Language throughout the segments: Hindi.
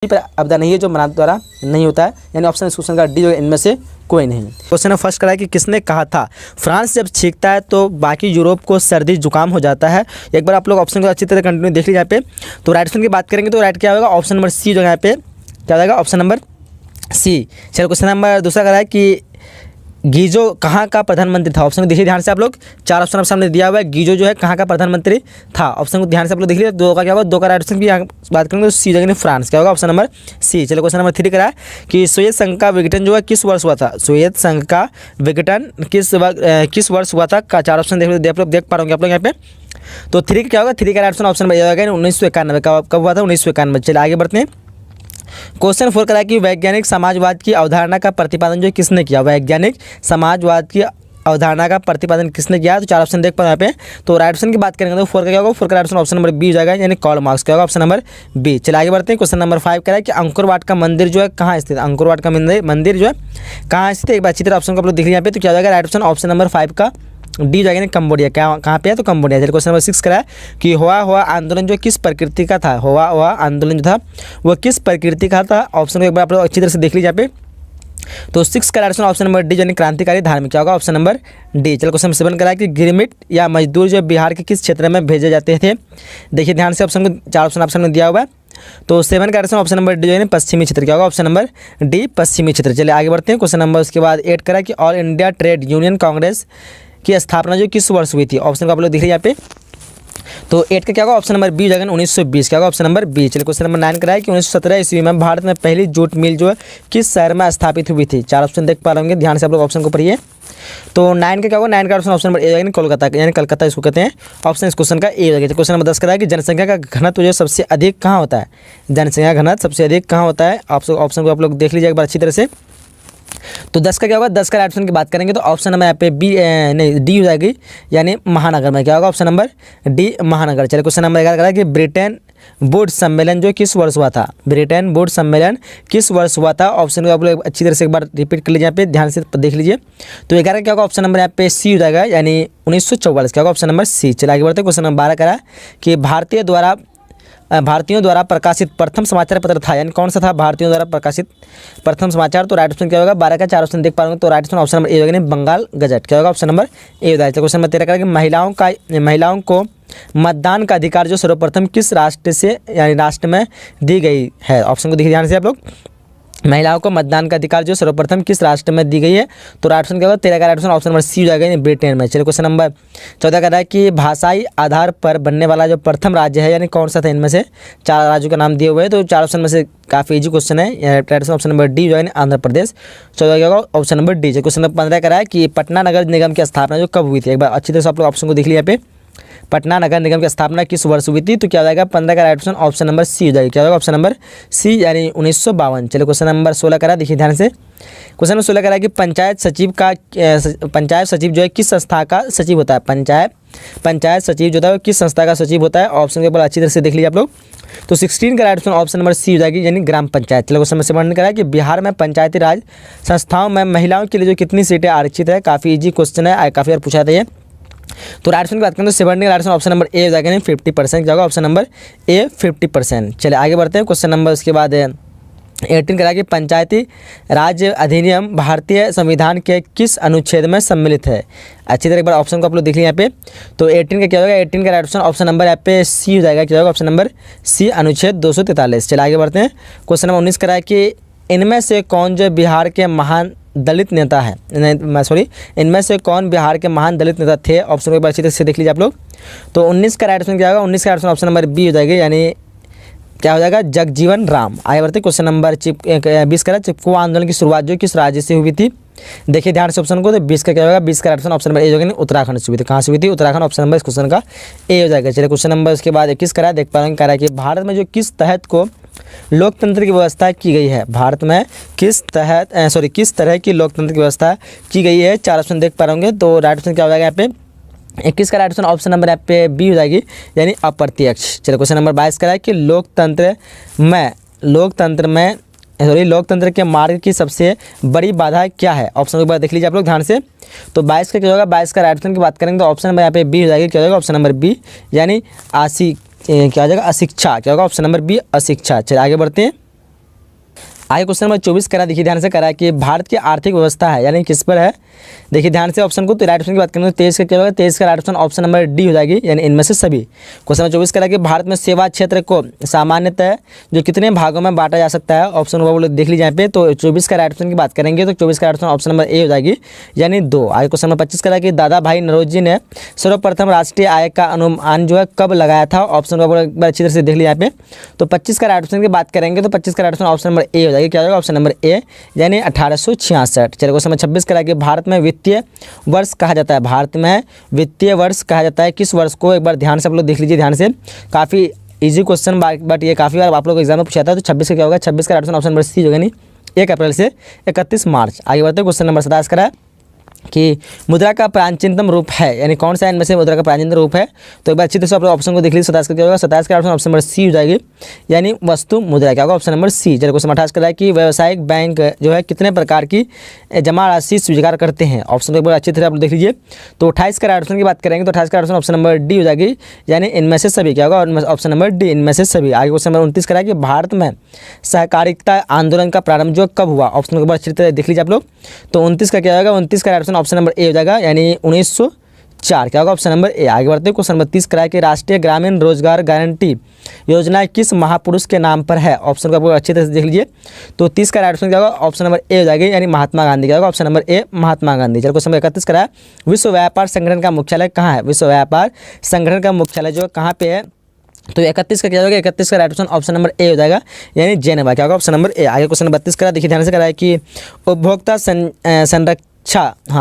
पर आपदा नहीं है जो मनाते द्वारा नहीं होता है, यानी ऑप्शन इस क्वेश्चन का डी जो इनमें से कोई नहीं। क्वेश्चन फर्स्ट करा है कि किसने कहा था फ्रांस जब छींकता है तो बाकी यूरोप को सर्दी जुकाम हो जाता है। एक बार आप लोग ऑप्शन को अच्छी तरह कंटिन्यू देख लीजिए। यहाँ पे तो राइट ऑप्शन की बात करेंगे तो राइट क्या होगा, ऑप्शन नंबर सी जो यहाँ पे क्या हो जाएगा, ऑप्शन नंबर सी। चलो क्वेश्चन नंबर दूसरा करा है कि गीजो कहाँ का प्रधानमंत्री था। ऑप्शन को देखिए ध्यान से आप लोग, चार ऑप्शन आप सामने दिया हुआ है। गीजो जो है कहाँ का प्रधानमंत्री था, ऑप्शन को ध्यान से आप लोग देख लीजिए। दो का क्या होगा, दो का राइट ऑप्शन की बात करेंगे तो सी जगह फ्रांस क्या होगा, ऑप्शन नंबर सी। चलो क्वेश्चन नंबर 3 करा है कि सोवियत संघ का विघटन जो है किस वर्ष हुआ था। सोवियत संघ का विघटन किस वर्ष हुआ था का चार ऑप्शन देख पा रहे आप लोग यहाँ पे। तो 3 का क्या होगा, 3 का right option option number A होगा 1991। कब हुआ था, 1991। चलिए आगे बढ़ते हैं। क्वेश्चन 4 करा कि वैज्ञानिक समाजवाद की अवधारणा का प्रतिपादन जो किसने किया। वैज्ञानिक समाजवाद की अवधारणा का प्रतिपादन किसने किया, तो चार ऑप्शन देख पा रहे हैं यहाँ पे। तो राइट ऑप्शन की बात करेंगे तो 4 का क्या होगा, 4 का right option option number B हो जाएगा, यानी कार्ल मार्क्स क्या होगा, ऑप्शन नंबर बी। चलिए आगे बढ़ते हैं। क्वेश्चन नंबर 5 करा है कि अंकुर वाट का मंदिर जो है कहाँ स्थित है। अंकुर वाट का मंदिर जो है कहाँ स्थित है, एक बार अच्छी तरह ऑप्शन को आप लोग देख लीजिए यहाँ पे। तो क्या हो जाएगा, राइट ऑप्शन ऑप्शन नंबर 5 का डी जाएगा, कंबोडिया। कहाँ पे है, तो कंबोडिया। चलिए क्वेश्चन नंबर 6 करा है कि हुआ आंदोलन जो किस प्रकृति का था। हुआ आंदोलन जो था वह किस प्रकृति का था, ऑप्शन को एक बार आप लोग अच्छी तरह से देख लीजिए यहाँ पे। तो 6 का राइट ऑप्शन नंबर डी यानी क्रांतिकारी धार्मिक क्या होगा, ऑप्शन नंबर डी। चलो क्वेश्चन 7 करा है कि गिरमिट या मजदूर जो बिहार के किस क्षेत्र में भेजे जाते थे। देखिए ध्यान से ऑप्शन को, चार ऑप्शन में दिया हुआ है। तो 7 का ऑप्शन नंबर डी यानी पश्चिमी क्षेत्र क्या होगा, ऑप्शन नंबर डी पश्चिमी क्षेत्र। चलिए आगे बढ़ते हैं। क्वेश्चन नंबर उसके बाद 8 करा कि all India trade union Congress की स्थापना जो किस वर्ष हुई थी। ऑप्शन को आप लोग दिख रहे हैं यहाँ पे। तो 8 का क्या होगा, ऑप्शन नंबर बी जाएगा 1920 क्या होगा, ऑप्शन नंबर बी। चलिए क्वेश्चन नंबर 9 करा है कि 1917 ईस्वी में भारत में पहली जूट मिल जो है किस शहर में स्थापित हुई थी। चार ऑप्शन देख पा रहे होंगे, ध्यान से आप लोग ऑप्शन को पढ़िए। तो 9 का क्या होगा, 9 का ऑप्शन नंबर ए यानी कोलकाता, यानी कलकत्ता इसको कहते हैं। ऑप्शन इस क्वेश्चन का ए हो जाएगा। क्वेश्चन नंबर 10 करा है कि जनसंख्या का घनत्व जो सबसे अधिक कहाँ होता है। जनसंख्या घनत्व सबसे अधिक कहाँ होता है, ऑप्शन को आप लोग देख लीजिए एक बार अच्छी तरह से। तो 10 का क्या होगा, 10 का राइट ऑप्शन की बात करेंगे तो ऑप्शन नंबर यहाँ पे बी नहीं डी हो जाएगी, यानी महानगर में क्या होगा, ऑप्शन नंबर डी महानगर। चलिए क्वेश्चन नंबर 11 करा कि ब्रिटेन वुड सम्मेलन जो किस वर्ष हुआ था। ब्रिटेन वुड सम्मेलन किस वर्ष हुआ था, ऑप्शन को आप लोग अच्छी तरह से एक बार रिपीट कर लीजिए यहाँ पे, ध्यान से देख लीजिए। तो 11 क्या होगा, ऑप्शन नंबर यहाँ पे सी हो जाएगा, यानी 1944 क्या होगा, ऑप्शन नंबर सी। चलिए आगे बढ़ते हैं। क्वेश्चन नंबर 12 करा कि भारतीयों द्वारा प्रकाशित प्रथम समाचार पत्र था, यानी कौन सा था भारतीयों द्वारा प्रकाशित प्रथम समाचार। तो राइट ऑप्शन क्या होगा, 12 का चार ऑप्शन देख पा रहे हो। तो राइट ऑप्शन नंबर ए होगा, यानी बंगाल गजट क्या होगा, ऑप्शन नंबर ए होगा। क्वेश्चन नंबर 13 का कि महिलाओं को मतदान का अधिकार जो सर्वप्रथम किस राष्ट्र से यानी राष्ट्र में दी गई है। ऑप्शन को देखिए ध्यान से आप लोग, महिलाओं को मतदान का अधिकार जो सर्वप्रथम किस राष्ट्र में दी गई है। तो राइट ऑप्शन क्या होगा, 13 का right option option number C हो जाएगा, यानी ब्रिटेन में। चलिए क्वेश्चन नंबर 14 का रहा है कि भाषाई आधार पर बनने वाला जो प्रथम राज्य है, यानी कौन सा था। इनमें से 4 राज्यों का नाम दिए हुए हैं। तो 4 ऑप्शन में से काफ़ी इजी क्वेश्चन है। राइट ऑप्शन नंबर डी जो है आंध्र प्रदेश। 14 क्या होगा, option number D. Question number 15 का रहा है कि पटना नगर निगम की स्थापना जो कब हुई थी। एक बार अच्छी तरह से आप लोग ऑप्शन को देख लिया यहाँ पे, पटना नगर निगम की स्थापना किस वर्ष हुई थी। तो क्या हो जाएगा, 15 का right option option number C हो जाएगा, क्या होगा, ऑप्शन नंबर सी, यानी 1952। चलिए क्वेश्चन नंबर 16 करा, देखिए ध्यान से। क्वेश्चन नंबर 16 करा कि पंचायत सचिव जो है किस संस्था का सचिव होता है। पंचायत सचिव जो है किस संस्था का सचिव होता है। ऑप्शन के ऊपर अच्छी तरह से देख लीजिए आप लोग। तो 16 का right option option number C हो जाएगी, यानी ग्राम पंचायत। चलो क्वेश्चन नंबर 17 करा है कि बिहार में पंचायती राज संस्थाओं में महिलाओं के लिए जो कितनी सीटें आरक्षित है। काफ़ी ईजी क्वेश्चन है, काफ़ी बार पूछा था ये। तो राइट ऑप्शन की बात करें तो 17 का राइट ऑप्शन नंबर ए हो जाएगा, 50% क्या होगा, ऑप्शन नंबर ए 50%। चलिए आगे बढ़ते हैं। क्वेश्चन नंबर उसके बाद 18 करा कि पंचायती राज अधिनियम भारतीय संविधान के किस अनुच्छेद में सम्मिलित है। अच्छी तरह एक बार ऑप्शन को आप लोग देख लीजिए यहाँ पे। तो 18 का क्या होगा, 18 का राइट ऑप्शन ऑप्शन नंबर यहाँ पे सी हो जाएगा, क्या होगा, ऑप्शन नंबर सी, अनुच्छेद 243। चलिए आगे बढ़ते हैं। क्वेश्चन नंबर 19 करा कि इनमें से कौन जो बिहार के महान दलित नेता है, इनमें से कौन बिहार के महान दलित नेता थे। ऑप्शन को एक बार अच्छी तरह से देख लीजिए आप लोग। तो 19 का राइट ऑप्शन क्या होगा, 19 का राइट ऑप्शन नंबर बी हो जाएगा, यानी क्या हो जाएगा, जगजीवन राम। आगे बढ़ते क्वेश्चन नंबर 20 का चिपको आंदोलन की शुरुआत जो किस राज्य से हुई थी। देखिए ध्यान से ऑप्शन को। तो 20 का क्या होगा, 20 का राइट ऑप्शन नंबर ए होगा, उत्तराखंड से हुई थी। कहाँ से हुई थी, उत्तराखंड। ऑप्शन नंबर इस क्वेश्चन का ए हो जाएगा। चलिए क्वेश्चन नंबर उसके बाद 21 करा, देख पा रहे हैं कि भारत में जो किस तहत को लोकतंत्र की व्यवस्था की गई है। भारत में किस तरह की लोकतंत्र की व्यवस्था की गई है। 4 ऑप्शन देख पा रहे होंगे। तो राइट ऑप्शन क्या हो जाएगा यहाँ पे, 21 का राइट ऑप्शन ऑप्शन नंबर यहाँ पे बी हो जाएगी, यानी अप्रत्यक्ष। चलिए क्वेश्चन नंबर 22 का है कि लोकतंत्र के मार्ग की सबसे बड़ी बाधा क्या है। ऑप्शन एक बार देख लीजिए आप लोग ध्यान से। तो 22 का क्या होगा, 22 का राइट ऑप्शन की बात करेंगे तो ऑप्शन नंबर यहाँ पे बी हो जाएगी, क्या होगा, ऑप्शन नंबर बी, यानी क्या हो जाएगा, अशिक्षा। क्या होगा, ऑप्शन नंबर बी, अशिक्षा। चलिए आगे बढ़ते हैं। आगे क्वेश्चन नंबर 24 करा, देखिए ध्यान से करा कि भारत की आर्थिक व्यवस्था है यानी किस पर है। देखिए ध्यान से ऑप्शन को, तो राइट ऑप्शन की बात करें तो 23 का क्या होगा, 23 का right option option number D हो जाएगी, यानी इनमें से सभी। क्वेश्चन नंबर 24 करा कि भारत में सेवा क्षेत्र को सामान्यतः जो कितने भागों में बांटा जा सकता है, ऑप्शन वो देख लीजिए यहाँ पे। तो 24 का राइट ऑप्शन की बात करेंगे तो 24 का right option option number A हो जाएगी, यानी 2। आगे क्वेश्चन नंबर 25 करा कि दादा भाई नौरोजी ने सर्वप्रथम राष्ट्रीय आय का अनुमान जो है कब लगाया था, ऑप्शन वो एक बार अच्छी तरह से देख लीजिए यहाँ पे। तो 25 का राइट ऑप्शन की बात करेंगे तो 25 का right option option number A हो जाएगी, क्या होगा ऑप्शन नंबर ए, यानी 1866। चलिए क्वेश्चन नंबर 26 करा कि भारत में वित्तीय वर्ष कहा जाता है, भारत में वित्तीय वर्ष कहा जाता है किस वर्ष को, एक बार ध्यान से आप लोग देख लीजिए ध्यान से। काफ़ी इजी क्वेश्चन बट ये काफ़ी बार आप लोग एग्जाम में पूछा था। तो 26 का क्या होगा, 26 का ऑप्शन नंबर सी होगा, नहीं 1 अप्रैल से 31 मार्च। आगे बढ़ते हैं क्वेश्चन नंबर 27 करा है कि मुद्रा का प्राचीनतम रूप है, यानी कौन सा इनमें से मुद्रा का प्राचीनतम रूप है। तो एक बार अच्छी तरह से आप ऑप्शन को देख लीजिए। 27 का क्या होगा, 27 का ऑप्शन नंबर सी हो जाएगी, यानी वस्तु मुद्रा, क्या होगा ऑप्शन नंबर सी। चलिए क्वेश्चन 28 का है कि व्यावसायिक बैंक जो है कितने प्रकार की जमा राशि स्वीकार करते हैं, ऑप्शन को एक बार अच्छी तरह आप देख लीजिए। तो 28 का ऑप्शन की बात करेंगे तो 28 का ऑप्शन नंबर डी हो जाएगी, यानी इनमें से सभी, क्या होगा ऑप्शन नंबर डी, इनमें से सभी। आगे क्वेश्चन नंबर 29 का कि भारत में सहकारिता आंदोलन का प्रारंभ जो कब हुआ, ऑप्शन को एक बार अच्छी तरह देख लीजिए आप लोग। तो 29 का क्या होगा, 29 का ऑप्शन नंबर ए हो जाएगा, यानी 1904, क्या होगा ऑप्शन नंबर ए। आगे बढ़ते हैं क्वेश्चन नंबर 30 कराए कि राष्ट्रीय ग्रामीण रोजगार गारंटी योजना किस महापुरुष के नाम पर है, ऑप्शन को आपको अच्छी तरह से देख लीजिए। तो 30 का ऑप्शन क्या होगा, ऑप्शन नंबर ए हो जाएगी, यानी महात्मा गांधी, क्या होगा option number A, Mahatma Gandhi. चलो क्वेश्चन नंबर 31 कराया विश्व व्यापार संगठन का मुख्यालय कहाँ है, विश्व व्यापार संगठन का मुख्यालय जो कहाँ पे है। तो 31 का क्या होगा, 31 का right option option number A हो जाएगा, यानी जेनेवा, क्या होगा ऑप्शन नंबर ए। आगे क्वेश्चन नंबर 32 करा, देखिए ध्यान से कराया कि उपभोक्ता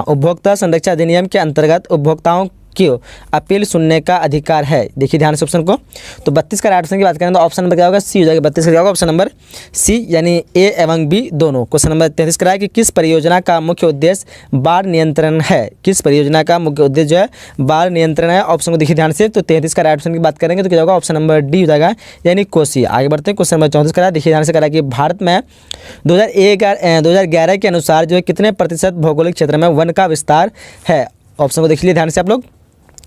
उपभोक्ता संरक्षा अधिनियम के अंतर्गत उपभोक्ताओं की अपील सुनने का अधिकार है। देखिए ध्यान से ऑप्शन को। तो 32 का राइट ऑप्शन की बात करें तो ऑप्शन नंबर क्या होगा, सी हो जाएगा। 32 का क्या होगा ऑप्शन नंबर सी, यानी ए एवं बी दोनों। क्वेश्चन नंबर 33 कराया कि किस परियोजना का मुख्य उद्देश्य बाढ़ नियंत्रण है, किस परियोजना का मुख्य उद्देश्य जो है बाढ़ नियंत्रण है, ऑप्शन को देखिए ध्यान से। तो 33 का राइट ऑप्शन की बात करेंगे तो क्या होगा ऑप्शन नंबर डी हो जाएगा, यानी कोसी। आगे बढ़ते हैं क्वेश्चन नंबर 34 कराया, देखिए ध्यान से कराया कि भारत में 2011 के अनुसार जो है कितने प्रतिशत भौगोलिक क्षेत्र में वन का विस्तार है, ऑप्शन को देख लीजिए ध्यान से आप लोग।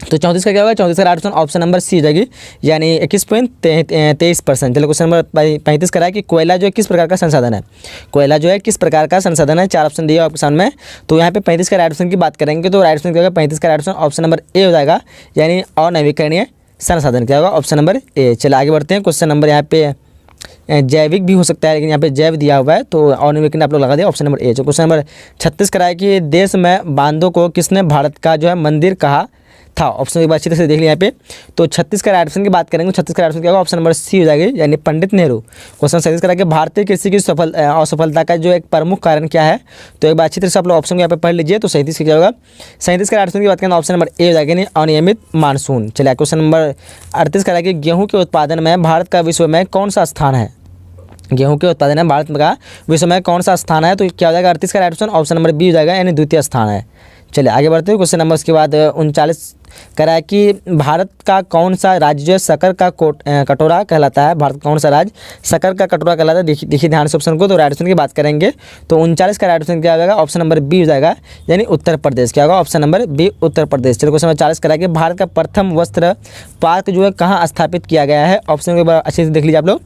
तो 34 का क्या होगा, 34 का राइट ऑप्शन नंबर सी हो जाएगी, यानी 21.23%। चलो क्वेश्चन नंबर 35 कराया कि कोयला जो है किस प्रकार का संसाधन है, कोयला जो है किस प्रकार का संसाधन है, 4 ऑप्शन दिए आपके सामने। तो यहाँ पे 35 का राइट ऑप्शन की बात करेंगे तो राइट ऑप्शन क्या होगा, 35 का राइट ऑप्शन नंबर ए हो जाएगा, यानी अनवीकरणीय संसाधन, क्या होगा ऑप्शन नंबर ए। चलो आगे बढ़ते हैं क्वेश्चन नंबर यहाँ पे जैविक भी हो सकता है, लेकिन यहाँ पे जैव दिया हुआ है तो अनवीकरणीय आप लोग लगा दिया ऑप्शन नंबर ए। जो क्वेश्चन नंबर 36 कराया कि देश में बांधों को किसने भारत का जो है मंदिर कहा था, ऑप्शन एक बार अच्छी तरह से देख लिया यहाँ पे। तो 36 का राइट ऑप्शन की बात करेंगे, 36 का राइट ऑप्शन क्या होगा ऑप्शन नंबर सी हो जाएगी, यानी पंडित नेहरू। क्वेश्चन 37 करा कि भारतीय कृषि की असफलता का जो एक प्रमुख कारण क्या है, तो एक बार अच्छी तरह से आप लोग ऑप्शन को यहाँ पे पढ़ लीजिए। तो 37 का क्या होगा, 37 का राइट ऑप्शन की बात करें ऑप्शन नंबर ए हो जाएगा, यानी अनियमित मानसून। चलिए क्वेश्चन नंबर 38 करा कि गेहूँ के उत्पादन में भारत का विश्व में कौन सा स्थान है, गेहूं के उत्पादन में भारत का विश्व में कौन सा स्थान है। तो क्या हो जाएगा 38 का राइट ऑप्शन नंबर बी हो जाएगा, यानी द्वितीय स्थान है। चलिए आगे बढ़ते हैं क्वेश्चन नंबर उसके बाद 39 करा कि भारत का कौन सा राज्य शक्कर का कटोरा कहलाता है, भारत कौन सा राज्य शक्कर का कटोरा कहलाता है। देखिए ध्यान से ऑप्शन को। तो राइट ऑप्शन की बात करेंगे तो 39 का राइट ऑप्शन क्या हो जाएगा, ऑप्शन नंबर बी हो जाएगा, यानी उत्तर प्रदेश, क्या होगा option number B Uttar Pradesh. चलिए क्वेश्चन नंबर 40 करा कि भारत का प्रथम वस्त्र पार्क जो है कहाँ स्थापित किया गया है, ऑप्शन को अच्छे से देख लीजिए आप लोग।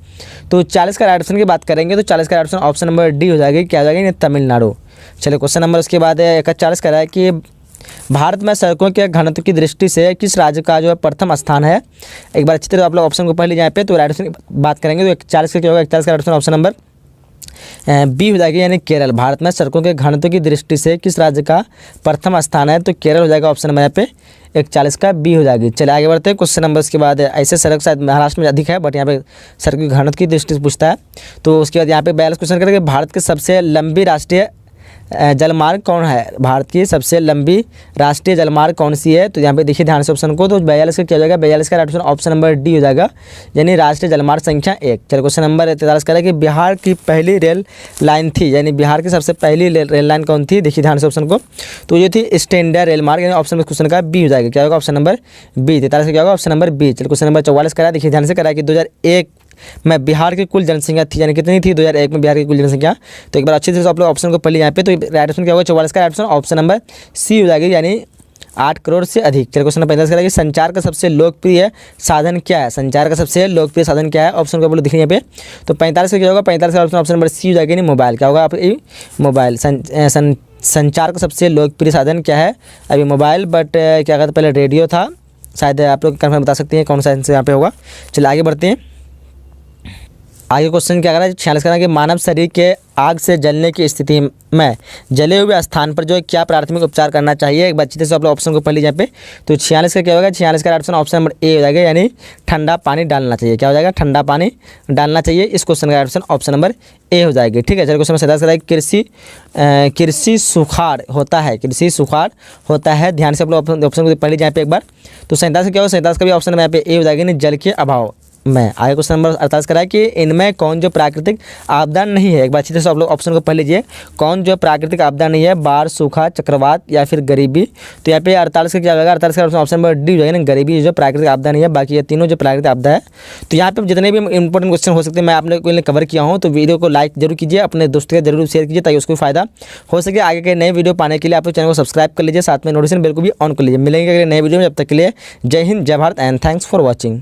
तो 40 का राइट ऑप्शन की बात करेंगे तो 40 का राइट ऑप्शन नंबर डी हो जाएगी, क्या हो जाएगा, यानी तमिलनाडु। चलिए क्वेश्चन नंबर उसके बाद 41 करा है कि भारत में सड़कों के घनत्व की दृष्टि से किस राज्य का जो है प्रथम स्थान है। एक बार अच्छी तरह आप लोग ऑप्शन को पढ़ लीजिए यहाँ पे। तो राइट ऑप्शन की बात करेंगे तो 41 का क्या होगा, 41 का ऑप्शन नंबर बी हो जाएगी, यानी केरल। भारत में सड़कों के घनत्व की दृष्टि से किस राज्य का प्रथम स्थान है, तो केरल हो जाएगा ऑप्शन नंबर यहाँ पे 41 का बी हो जाएगी। चलिए आगे बढ़ते हैं क्वेश्चन नंबर उसके बाद ऐसे सड़क शायद महाराष्ट्र में अधिक है बट यहाँ पे सड़क की घनत्व की दृष्टि से पूछता है। तो उसके बाद यहाँ पे 42 क्वेश्चन करेंगे भारत के सबसे लंबी राष्ट्रीय जलमार्ग कौन है, भारत की सबसे लंबी राष्ट्रीय जलमार्ग कौन सी है। तो यहाँ पे देखिए ध्यान से ऑप्शन को। तो 42 का क्या हो जाएगा, 42 का राइट ऑप्शन नंबर डी हो जाएगा, यानी राष्ट्रीय जलमार्ग संख्या 1। चलिए क्वेश्चन नंबर 43 करें कि बिहार की पहली रेल लाइन थी, यानी बिहार की सबसे पहली रेल लाइन कौन थी। देखिए ध्यान से ऑप्शन को। तो ये थी स्टैंडर्ड रेल मार्ग, यानी ऑप्शन क्वेश्चन का बी हो जाएगा, क्या होगा ऑप्शन नंबर बी। 43 का क्या होगा ऑप्शन नंबर बी। चलिए क्वेश्चन नंबर 44 करा, देखिए ध्यान से करा कि 2001 में बिहार की कुल जनसंख्या थी, यानी कितनी थी 2001 में बिहार की कुल जनसंख्या। तो एक बार अच्छे से आप लोग ऑप्शन को पढ़ लिया यहाँ पे। तो राइट ऑप्शन क्या होगा 44 का राइट ऑप्शन नंबर सी हो जाएगी, यानी 8 करोड़ से अधिक। चलिए क्वेश्चन नंबर 45 करेंगे, संचार का सबसे लोकप्रिय साधन क्या है? संचार का सबसे लोकप्रिय साधन क्या है? ऑप्शन को बोलो दिख रही है यहाँ पे। तो 45 का क्या होगा? 45 का ऑप्शन नंबर सी हो जाएगा, नहीं मोबाइल। क्या होगा आप? मोबाइल। संचार का सबसे लोकप्रिय साधन क्या है? अभी मोबाइल, बट क्या कहते पहले रेडियो था शायद। आप लोग कन्फर्म बता सकते हैं कौन सा आंसर यहाँ पे होगा। चलिए आगे बढ़ते हैं। आगे क्वेश्चन क्या कर रहा है? 46 करेंगे, मानव शरीर के आग से जलने की स्थिति में जले हुए स्थान पर जो है क्या प्राथमिक उपचार करना चाहिए? एक बार अच्छे से आप लोग ऑप्शन को पढ़ लीजिए यहाँ पे। तो 46 का क्या होगा? 46 का ऑप्शन ऑप्शन नंबर ए हो जाएगा, यानी ठंडा पानी डालना चाहिए। क्या हो जाएगा? ठंडा पानी डालना चाहिए। इस क्वेश्चन का ऑप्शन नंबर ए हो जाएगी। ठीक है, चलिए क्वेश्चन नंबर 47 कृषि सुखाड़ होता है। कृषि सुखाड़ होता है, ध्यान से आप लोग ऑप्शन को पढ़ लीजिए यहाँ पे एक बार। तो 47 का क्या होगा? 47 का भी ऑप्शन यहाँ पे ए हो जाएगा, यानी जल के अभाव में। आगे क्वेश्चन नंबर 48 करा है कि इनमें कौन जो प्राकृतिक आपदा नहीं है? एक बार अच्छे से आप लोग ऑप्शन को पढ़ लीजिए। कौन जो प्राकृतिक आपदा नहीं है? बाढ़, सूखा, चक्रवात या फिर गरीबी। तो यहाँ पे 48 का क्या होगा? 48 का ऑप्शन नंबर डी हो जाएगा ना, गरीबी जो प्राकृतिक आपदा नहीं है। बाकी ये तीनों जो प्राकृतिक आपदा है। तो यहाँ पे जितने भी इंपॉर्टेंट क्वेश्चन हो सकते हैं मैं आपने को कवर किया हूँ। तो वीडियो को लाइक जरूर कीजिए, अपने दोस्तों के जरूर शेयर कीजिए ताकि उसको फायदा हो सके। आगे के नए वीडियो पाने के लिए आप चैनल को सब्सक्राइब कर लीजिए, साथ में नोटिफिकेशन बेल को भी ऑन कर लीजिए। मिलेंगे अगले नए वीडियो में, जब तक के लिए जय हिंद, जय Bharat and thanks for watching.